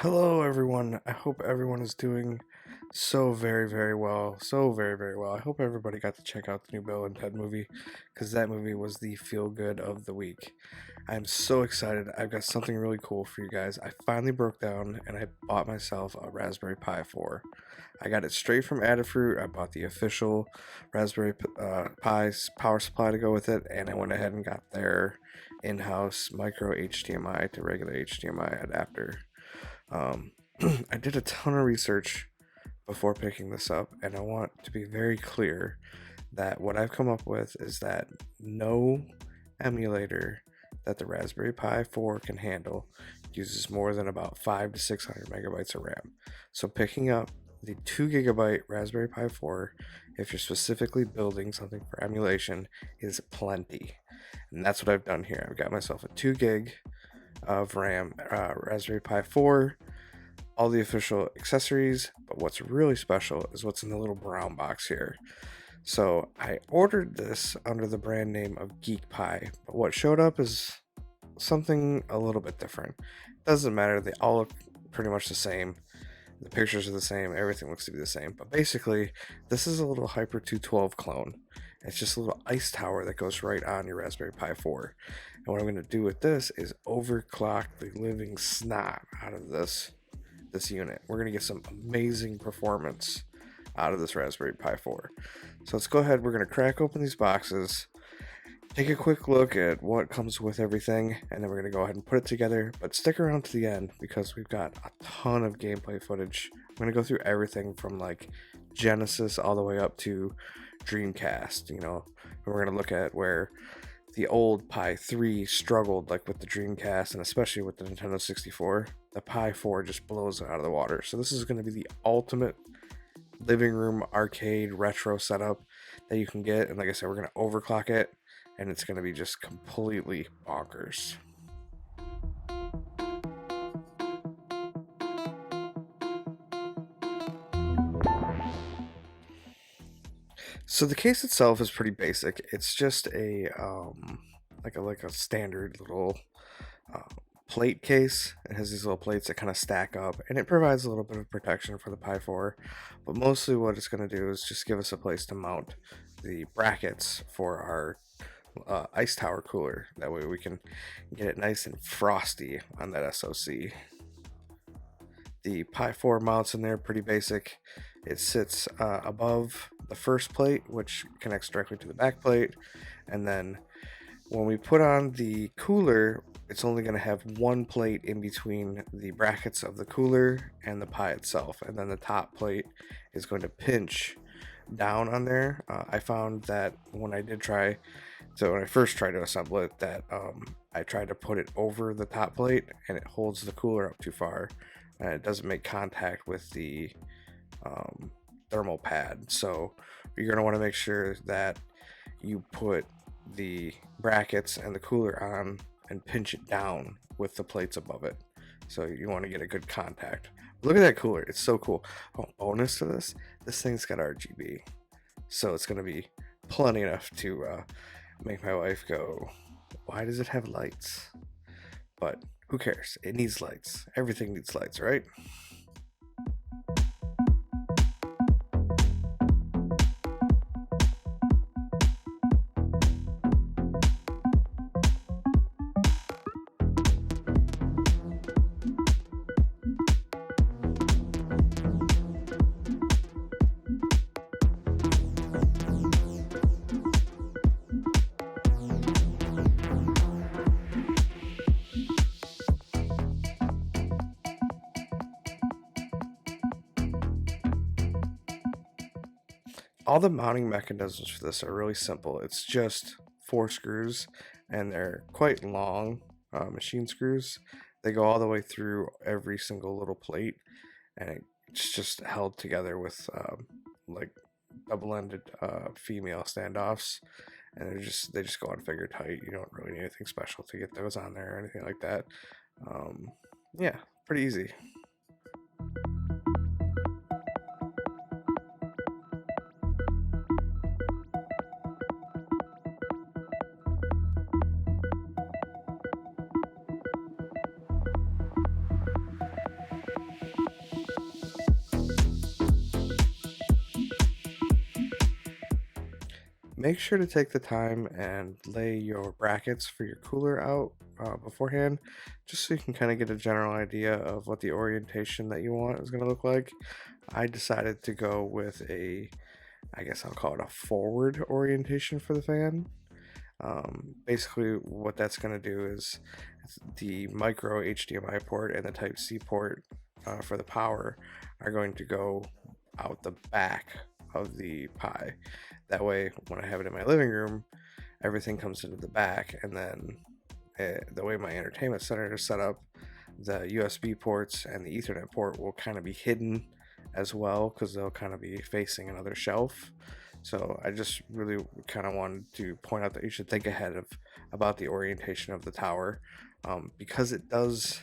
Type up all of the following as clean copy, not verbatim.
Hello, everyone. I hope everyone is doing so very, very well. So very, very well. I hope everybody got to check out the new Bill and Ted movie because that movie was the feel good of the week. I'm so excited. I've got something really cool for you guys. I finally broke down and I bought myself a Raspberry Pi 4. I got it straight from Adafruit. I bought the official Raspberry Pi's power supply to go with it, and I went ahead and got their in house micro HDMI to regular HDMI adapter. Um, I did a ton of research before picking this up, and I want to be very clear that what I've come up with is that no emulator that the Raspberry Pi 4 can handle uses more than about 5 to 600 megabytes of RAM. So picking up the 2 gigabyte Raspberry Pi 4, if you're specifically building something for emulation, is plenty. And that's what I've done here. I've got myself a 2 gig of RAM Raspberry Pi 4, all the official accessories, but what's really special is what's in the little brown box here. So I ordered this under the brand name of Geek Pi, but what showed up is something a little bit different. Doesn't matter, they all look pretty much the same. The pictures are the same, everything looks to be the same. But basically, this is a little Hyper 212 clone. It's just a little ice tower that goes right on your Raspberry Pi 4. And what I'm going to do with this is overclock the living snot out of this unit. We're going to get some amazing performance out of this Raspberry Pi 4. So let's go ahead. We're going to crack open these boxes, take a quick look at what comes with everything, and then we're going to go ahead and put it together. But stick around to the end because we've got a ton of gameplay footage. I'm going to go through everything from like Genesis all the way up to Dreamcast, and we're going to look at where the old Pi 3 struggled like with the Dreamcast and especially with the Nintendo 64. The Pi 4 just blows it out of the water. So this is going to be the ultimate living room arcade retro setup that you can get. And like I said, we're going to overclock it and it's going to be just completely bonkers. So the case itself is pretty basic. It's just a like a standard little uh, plate case. It has these little plates that kind of stack up, and it provides a little bit of protection for the Pi 4. But mostly, what it's going to do is just give us a place to mount the brackets for our ice tower cooler. That way, we can get it nice and frosty on that SoC. The Pi 4 mounts in there pretty basic. It sits above the first plate, which connects directly to the back plate, and then when we put on the cooler, it's only going to have one plate in between the brackets of the cooler and the Pi itself, and then the top plate is going to pinch down on there. I found that when I first tried to assemble it, that I tried to put it over the top plate and it holds the cooler up too far and it doesn't make contact with the thermal pad. So you're going to want to make sure that you put the brackets and the cooler on and pinch it down with the plates above it. So you want to get a good contact. Look at that cooler. It's so cool. Oh, bonus to this thing's got RGB. So it's going to be plenty enough to make my wife go, why does it have lights? But who cares? It needs lights. Everything needs lights, right? All the mounting mechanisms for this are really simple. It's just 4 screws, and they're quite long machine screws. They go all the way through every single little plate, and it's just held together with like double-ended female standoffs, and they just go on figure tight. You don't really need anything special to get those on there or anything like that. Yeah, pretty easy. make sure to take the time and lay your brackets for your cooler out beforehand, just so you can kind of get a general idea of what the orientation that you want is going to look like. I decided to go with I guess I'll call it a forward orientation for the fan. Basically, what that's going to do is the micro HDMI port and the Type C port for the power are going to go out the back of the Pi. That way, when I have it in my living room, everything comes into the back, and then the way my entertainment center is set up, the USB ports and the Ethernet port will kind of be hidden as well because they'll kind of be facing another shelf. So I just really kind of wanted to point out that you should think ahead about the orientation of the tower, because it does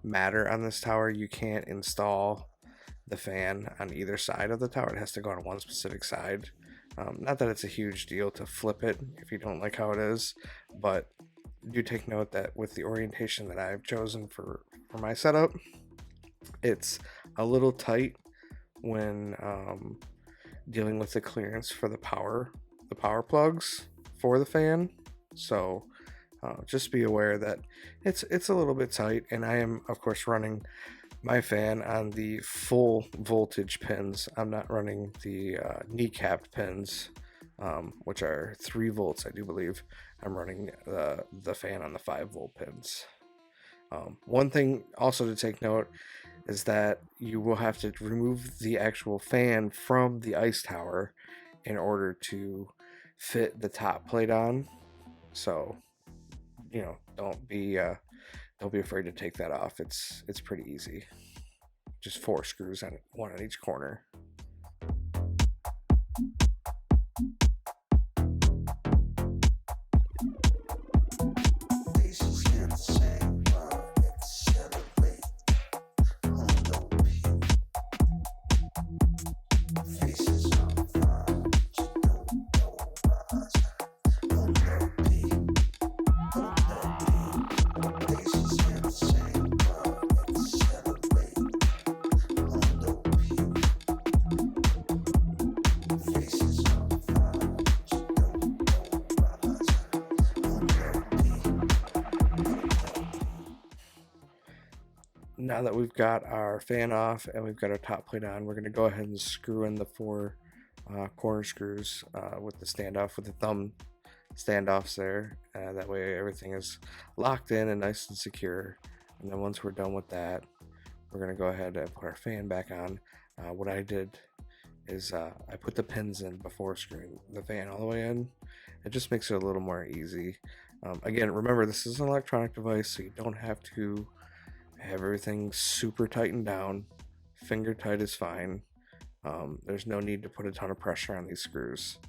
matter on this tower. You can't install the fan on either side of the tower. It has to go on one specific side. Not that it's a huge deal to flip it if you don't like how it is, but do take note that with the orientation that I've chosen for my setup, it's a little tight when dealing with the clearance for the power plugs for the fan. So just be aware that it's a little bit tight, and I am of course running my fan on the full voltage pins. I'm not running the kneecapped pins, which are 3 volts, I do believe. I'm running the fan on the 5-volt pins. One thing also to take note is that you will have to remove the actual fan from the ice tower in order to fit the top plate on. So, don't be afraid to take that off. It's pretty easy. Just 4 screws on it, 1 on each corner. Now that we've got our fan off and we've got our top plate on, we're going to go ahead and screw in the 4 corner screws with the standoff, with the thumb standoffs there. That way everything is locked in and nice and secure. And then once we're done with that, we're going to go ahead and put our fan back on. What I did is I put the pins in before screwing the fan all the way in. It just makes it a little more easy. Again, remember, this is an electronic device, so you don't have to have everything super tightened down. Finger tight is fine. There's no need to put a ton of pressure on these screws.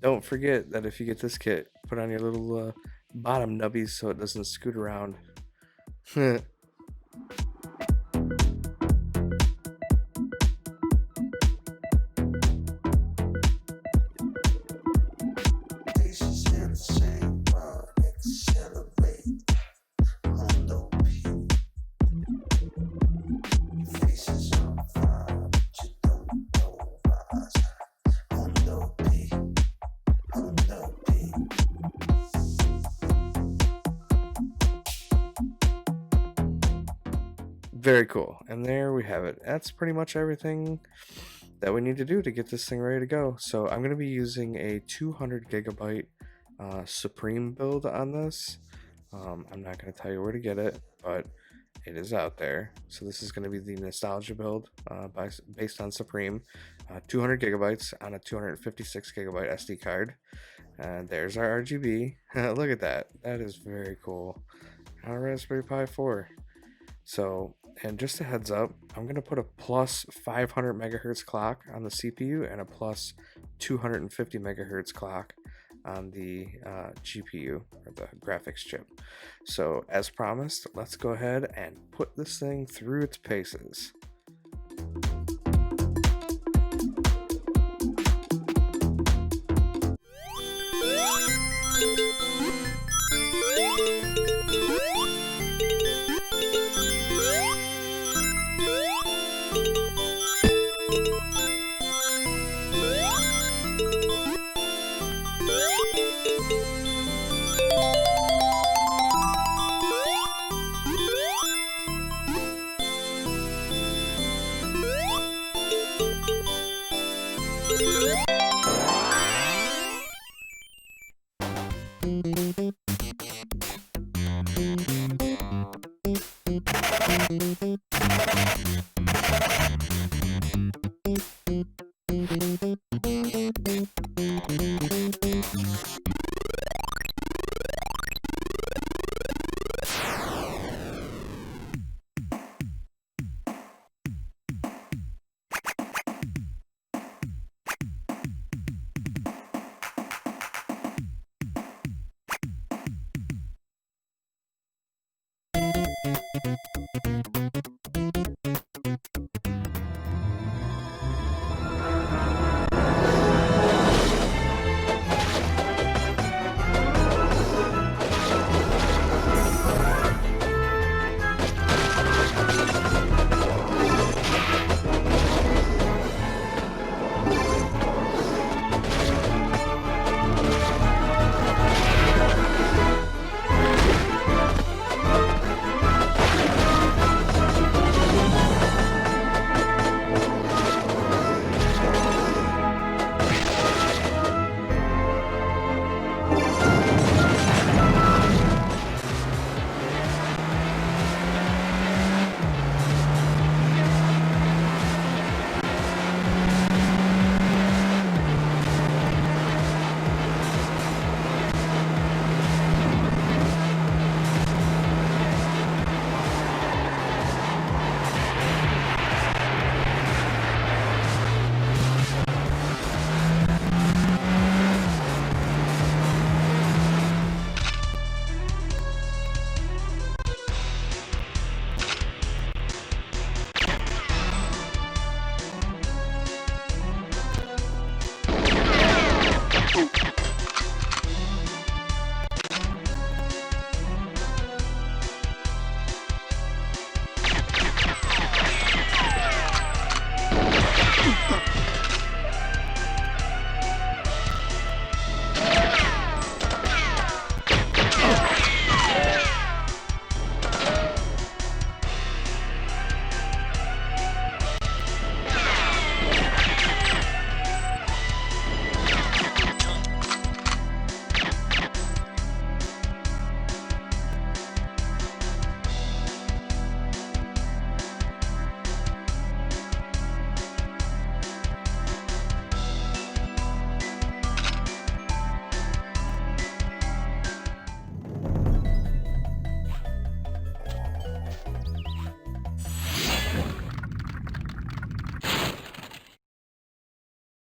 Don't forget that if you get this kit, put on your little bottom nubbies so it doesn't scoot around. Very cool. And there we have it. That's pretty much everything that we need to do to get this thing ready to go. So I'm going to be using a 200 gigabyte Supreme build on this. I'm not going to tell you where to get it, but it is out there. So this is going to be the Nostalgia build based on Supreme. 200 gigabytes on a 256 gigabyte SD card. And there's our RGB. Look at that. That is very cool. On a Raspberry Pi 4. So, and just a heads up, I'm going to put a plus 500 megahertz clock on the CPU and a plus 250 megahertz clock on the GPU, or the graphics chip. So as promised, let's go ahead and put this thing through its paces.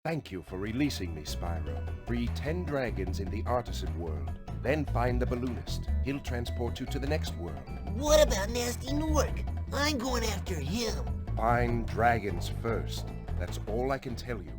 Thank you for releasing me, Spyro. Free 10 dragons in the Artisan world. Then find the balloonist. He'll transport you to the next world. What about Nasty Nork? I'm going after him. Find dragons first. That's all I can tell you.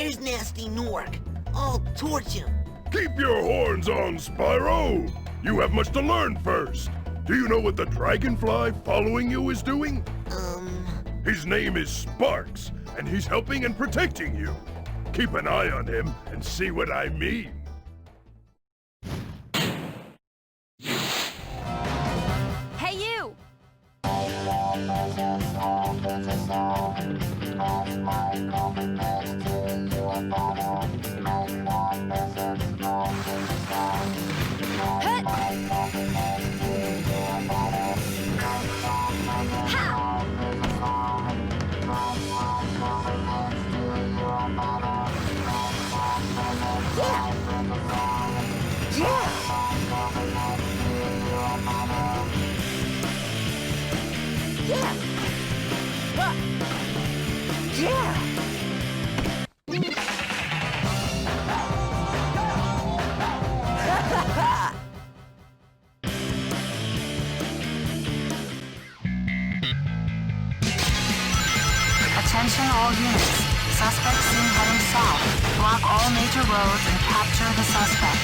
There's Nasty Nork. I'll torch him. Keep your horns on, Spyro! You have much to learn first. Do you know what the dragonfly following you is doing? His name is Sparks, and he's helping and protecting you. Keep an eye on him and see what I mean. Hey, you! Attention all units. Suspect seen heading south. Block all major roads and capture the suspect.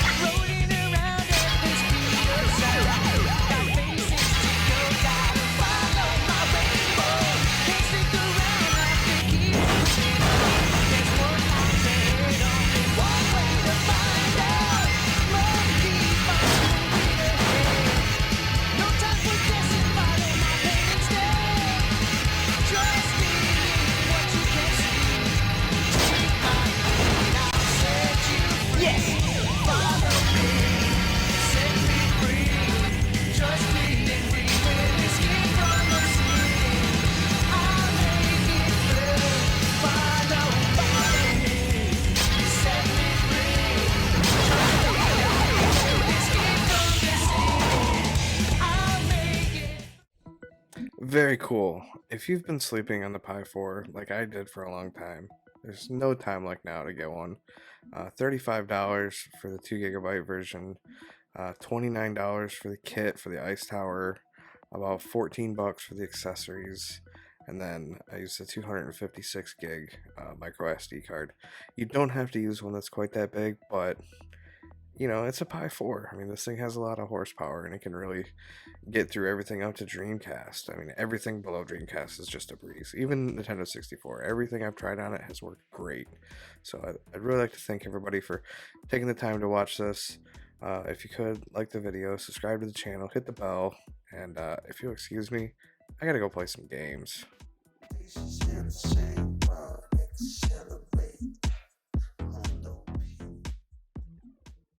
Very cool. If you've been sleeping on the Pi 4 like I did for a long time, there's no time like now to get one. $35 for the 2 GB version, $29 for the kit for the Ice Tower, about $14 for the accessories, and then I used a 256 gig micro SD card. You don't have to use one that's quite that big, but you know, it's a Pi 4. I mean, this thing has a lot of horsepower and it can really get through everything up to Dreamcast. I mean, everything below Dreamcast is just a breeze. Even Nintendo 64, everything I've tried on it has worked great. So I'd really like to thank everybody for taking the time to watch this. If you could, like the video, subscribe to the channel, hit the bell, and if you'll excuse me, I gotta go play some games.